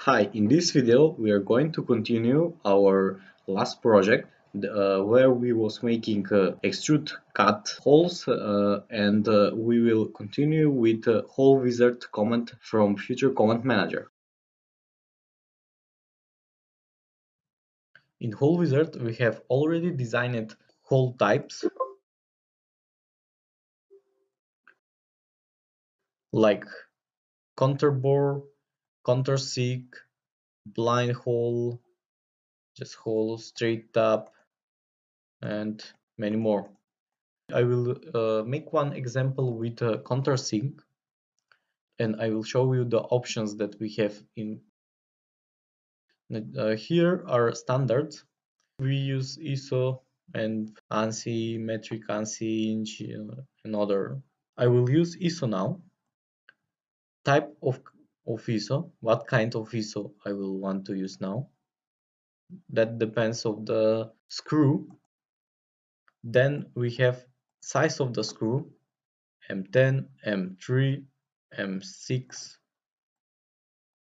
Hi, in this video we are going to continue our last project where we was making extrude cut holes and we will continue with hole wizard command from Future Command Manager. In hole wizard we have already designed hole types like contour bore, contour seek, blind hole, just hole, straight tap, and many more. I will make one example with a countersink, and I will show you the options that we have in. Here are standards. We use ISO and ANSI, metric ANSI, inch, and other. I will use ISO now. Type of ISO, what kind of ISO I will want to use now. That depends of the screw. Then we have size of the screw, M10, M3, M6.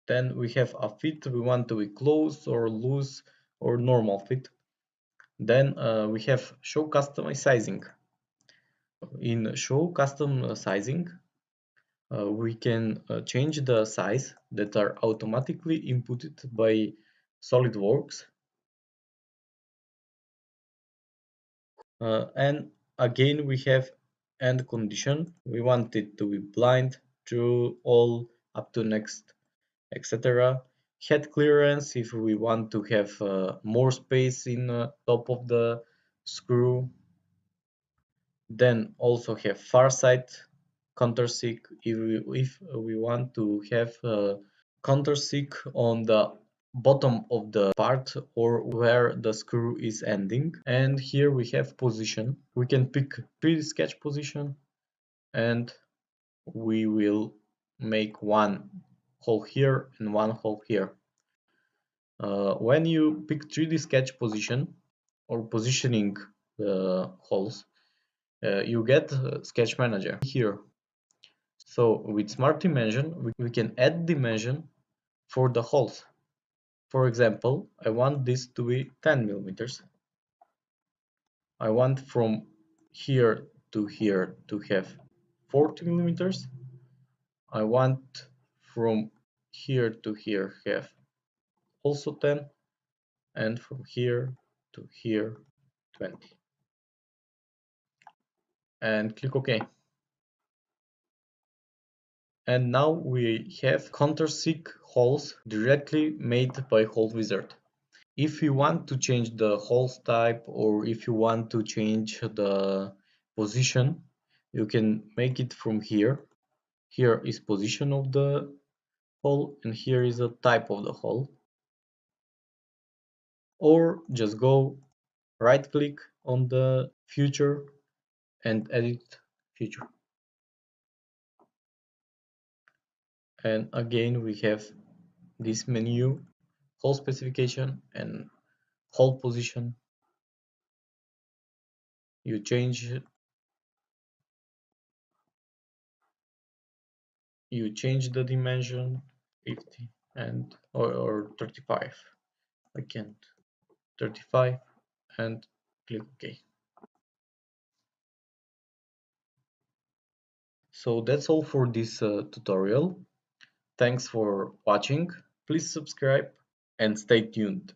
Then we have a fit, we want to be close or loose or normal fit. Then we have show custom sizing. In show custom sizing, we can change the size that are automatically inputted by SolidWorks. And again we have end condition. We want it to be blind, true, all, up to next, etc. Head clearance if we want to have more space in top of the screw. Then also have far side countersink if we want to have countersink on the bottom of the part or where the screw is ending. And here we have position. We can pick 3D sketch position and we will make one hole here and one hole here. When you pick 3D sketch position or positioning the holes, you get sketch manager here. So with smart dimension we can add dimension for the holes. For example, I want this to be 10 millimeters. I want from here to have 40 millimeters. I want from here to here have also 10, and from here to here 20. And click OK. And now we have countersink holes directly made by Hole Wizard. If you want to change the holes type or if you want to change the position, you can make it from here. Here is position of the hole and here is the type of the hole. Or just go right click on the future and edit future. And again we have this menu, hole specification and hole position. You change the dimension 50 and or 35. I can't 35 and click OK. So that's all for this tutorial. Thanks for watching. Please subscribe and stay tuned.